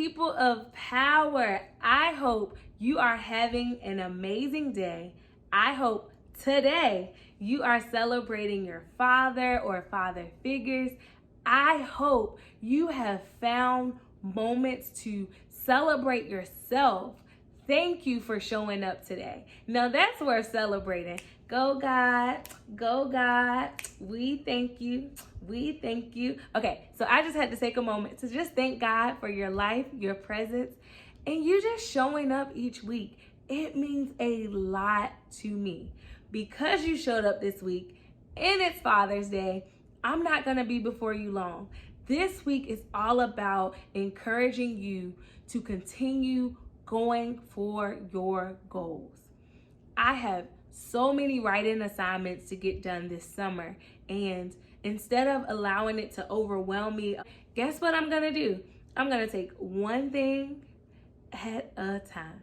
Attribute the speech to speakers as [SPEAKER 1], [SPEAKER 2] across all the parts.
[SPEAKER 1] people of power, I hope you are having an amazing day. I hope today you are celebrating your father or father figures. I hope you have found moments to celebrate yourself. Thank you for showing up today. Now that's worth celebrating. Go God, go God. We thank you. We thank you. Okay, so I just had to take a moment to just thank God for your life, your presence, and you just showing up each week. It means a lot to me. Because you showed up this week and it's Father's Day, I'm not going to be before you long. This week is all about encouraging you to continue going for your goals. I have so many writing assignments to get done this summer, and instead of allowing it to overwhelm me, guess what I'm gonna do? I'm gonna take one thing at a time.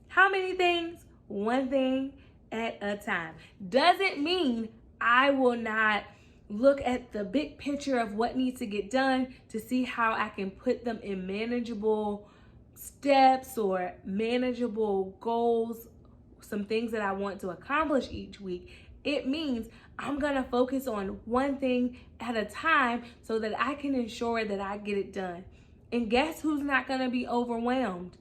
[SPEAKER 1] How many things? One thing at a time. Doesn't mean I will not look at the big picture of what needs to get done to see how I can put them in manageable steps or manageable goals, some things that I want to accomplish each week. It means I'm gonna focus on one thing at a time so that I can ensure that I get it done. And guess who's not gonna be overwhelmed?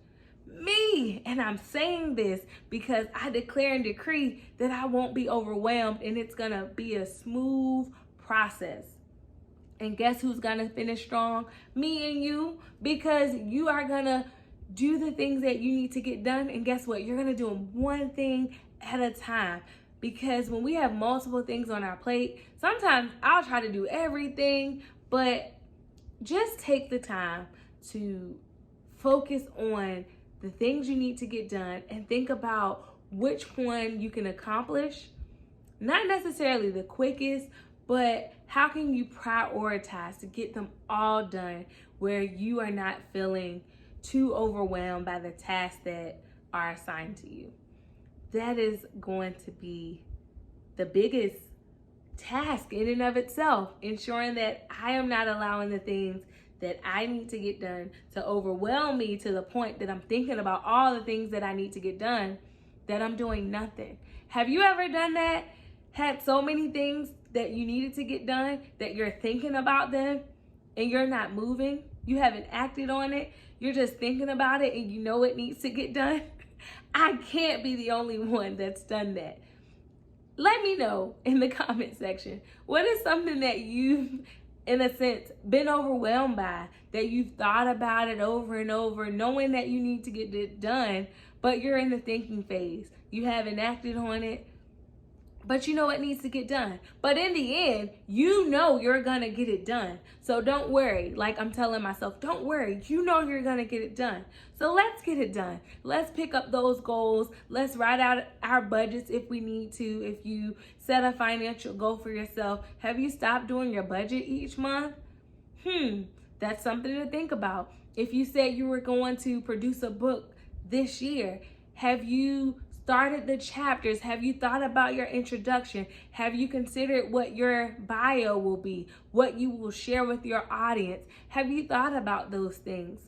[SPEAKER 1] Me. And I'm saying this because I declare and decree that I won't be overwhelmed, and it's gonna be a smooth process. And guess who's gonna finish strong? Me and you, because you are gonna do the things that you need to get done. And guess what? You're gonna do them one thing at a time. Because when we have multiple things on our plate, sometimes I'll try to do everything, but just take the time to focus on the things you need to get done and think about which one you can accomplish. Not necessarily the quickest, but how can you prioritize to get them all done where you are not feeling too overwhelmed by the tasks that are assigned to you. That is going to be the biggest task in and of itself, ensuring that I am not allowing the things that I need to get done to overwhelm me to the point that I'm thinking about all the things that I need to get done, that I'm doing nothing. Have you ever done that? Had so many things that you needed to get done that you're thinking about them and you're not moving? You haven't acted on it. You're just thinking about it and you know it needs to get done. I can't be the only one that's done that. Let me know in the comment section. What is something that you've, in a sense, been overwhelmed by, that you've thought about it over and over, knowing that you need to get it done, but you're in the thinking phase. You haven't acted on it, but you know it needs to get done. But in the end, you know you're gonna get it done. So don't worry. Like I'm telling myself, don't worry. You know you're gonna get it done. So let's get it done. Let's pick up those goals. Let's write out our budgets if we need to. If you set a financial goal for yourself, have you stopped doing your budget each month? That's something to think about. If you said you were going to produce a book this year, have you started the chapters? Have you thought about your introduction? Have you considered what your bio will be, what you will share with your audience? Have you thought about those things?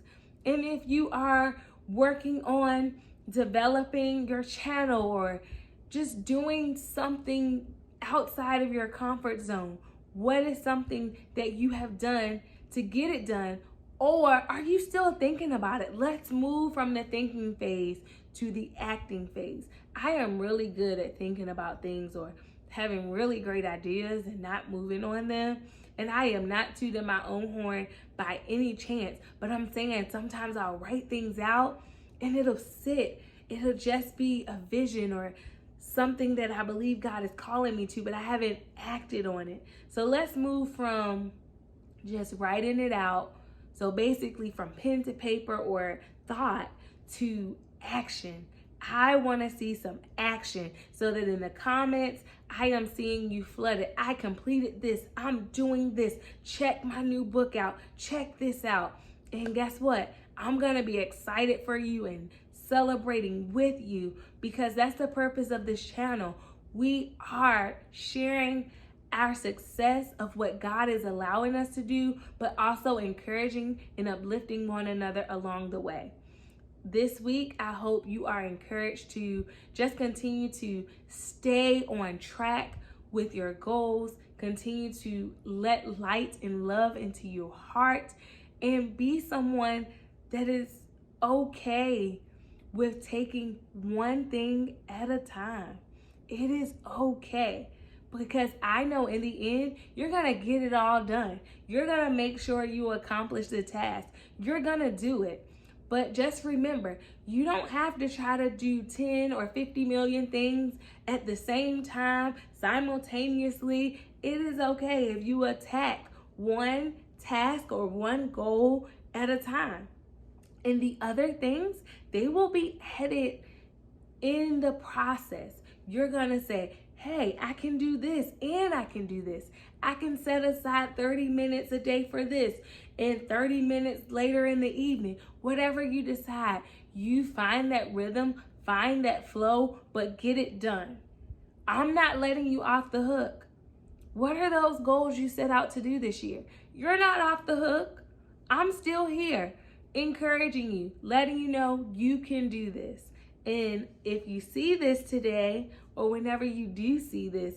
[SPEAKER 1] And if you are working on developing your channel or just doing something outside of your comfort zone, what is something that you have done to get it done? Or are you still thinking about it? Let's move from the thinking phase to the acting phase. I am really good at thinking about things or having really great ideas and not moving on them. And I am not tooting my own horn by any chance, but I'm saying sometimes I'll write things out and it'll sit. It'll just be a vision or something that I believe God is calling me to, but I haven't acted on it. So let's move from just writing it out. So basically from pen to paper or thought to action. I want to see some action so that in the comments, I am seeing you flooded. I completed this. I'm doing this. Check my new book out. Check this out. And guess what? I'm going to be excited for you and celebrating with you, because that's the purpose of this channel. We are sharing our success of what God is allowing us to do, but also encouraging and uplifting one another along the way. This week, I hope you are encouraged to just continue to stay on track with your goals, continue to let light and love into your heart, and be someone that is okay with taking one thing at a time. It is okay, because I know in the end, you're gonna get it all done. You're gonna make sure you accomplish the task. You're gonna do it. But just remember, you don't have to try to do 10 or 50 million things at the same time, simultaneously. It is okay if you attack one task or one goal at a time. And the other things, they will be added in the process. You're gonna say, hey, I can do this and I can do this. I can set aside 30 minutes a day for this and 30 minutes later in the evening. Whatever you decide, you find that rhythm, find that flow, but get it done. I'm not letting you off the hook. What are those goals you set out to do this year? You're not off the hook. I'm still here, encouraging you, letting you know you can do this. And if you see this today, or whenever you do see this,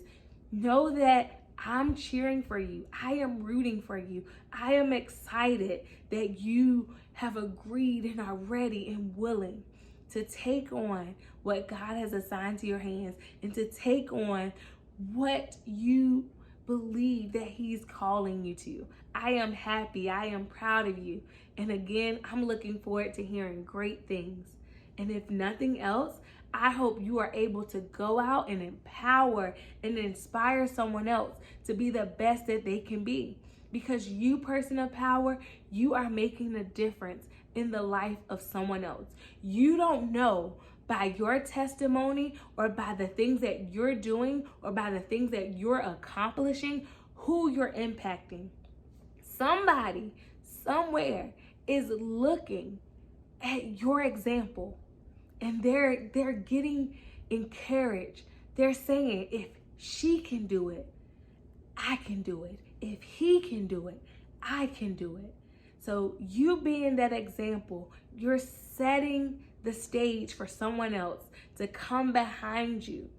[SPEAKER 1] know that I'm cheering for you. I am rooting for you. I am excited that you have agreed and are ready and willing to take on what God has assigned to your hands and to take on what you believe that He's calling you to. I am happy. I am proud of you. And again, I'm looking forward to hearing great things. And if nothing else, I hope you are able to go out and empower and inspire someone else to be the best that they can be. Because you, person of power, you are making a difference in the life of someone else. You don't know by your testimony or by the things that you're doing or by the things that you're accomplishing who you're impacting. Somebody, somewhere is looking at your example. And they're getting encouraged. They're saying, if she can do it, I can do it. If he can do it, I can do it. So you being that example, you're setting the stage for someone else to come behind you.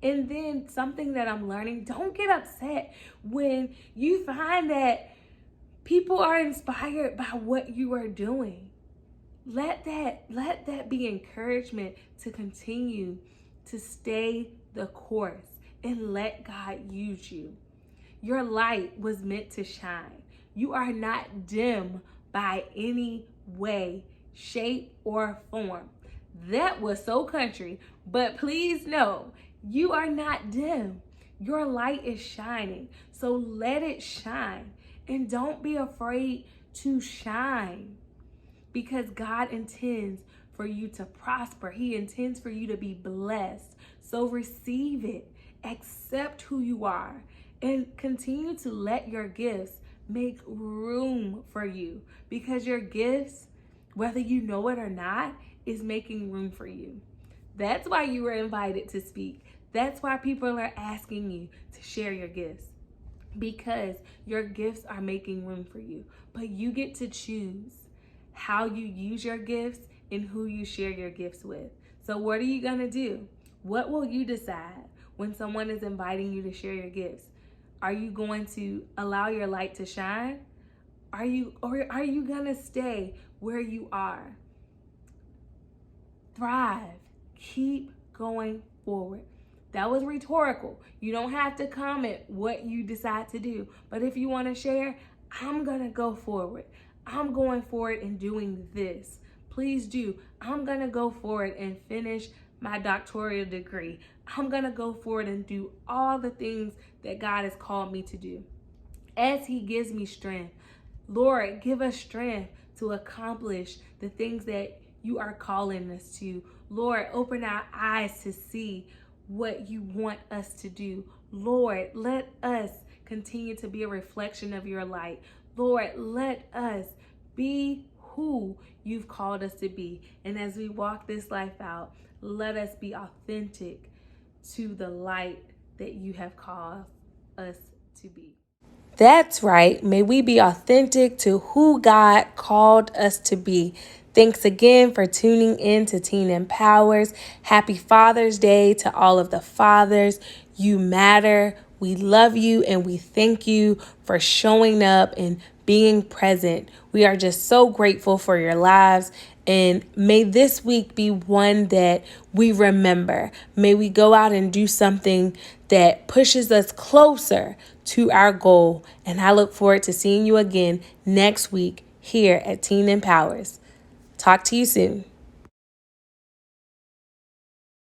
[SPEAKER 1] And then something that I'm learning, don't get upset when you find that people are inspired by what you are doing. Let that be encouragement to continue to stay the course and let God use you. Your light was meant to shine. You are not dim by any way, shape, or form. That was so country, but please know, you are not dim. Your light is shining, so let it shine. And don't be afraid to shine. Because God intends for you to prosper. He intends for you to be blessed. So receive it. Accept who you are. And continue to let your gifts make room for you. Because your gifts, whether you know it or not, is making room for you. That's why you were invited to speak. That's why people are asking you to share your gifts. Because your gifts are making room for you. But you get to choose how you use your gifts and who you share your gifts with. So what are you gonna do? What will you decide when someone is inviting you to share your gifts? Are you going to allow your light to shine? Are you gonna stay where you are? Thrive. Keep going forward. That was rhetorical. You don't have to comment what you decide to do. But if you want to share, I'm gonna go forward. I'm going forward and doing this. Please do. I'm going to go forward and finish my doctoral degree. I'm going to go forward and do all the things that God has called me to do. As He gives me strength, Lord, give us strength to accomplish the things that you are calling us to. Lord, open our eyes to see what you want us to do. Lord, let us continue to be a reflection of your light. Lord, let us be who you've called us to be. And as we walk this life out, let us be authentic to the light that you have called us to be.
[SPEAKER 2] That's right. May we be authentic to who God called us to be. Thanks again for tuning in to Teen Empowers. Happy Father's Day to all of the fathers. You matter. We love you and we thank you for showing up and being present. We are just so grateful for your lives. And may this week be one that we remember. May we go out and do something that pushes us closer to our goal. And I look forward to seeing you again next week here at Teen Empowers. Talk to you soon.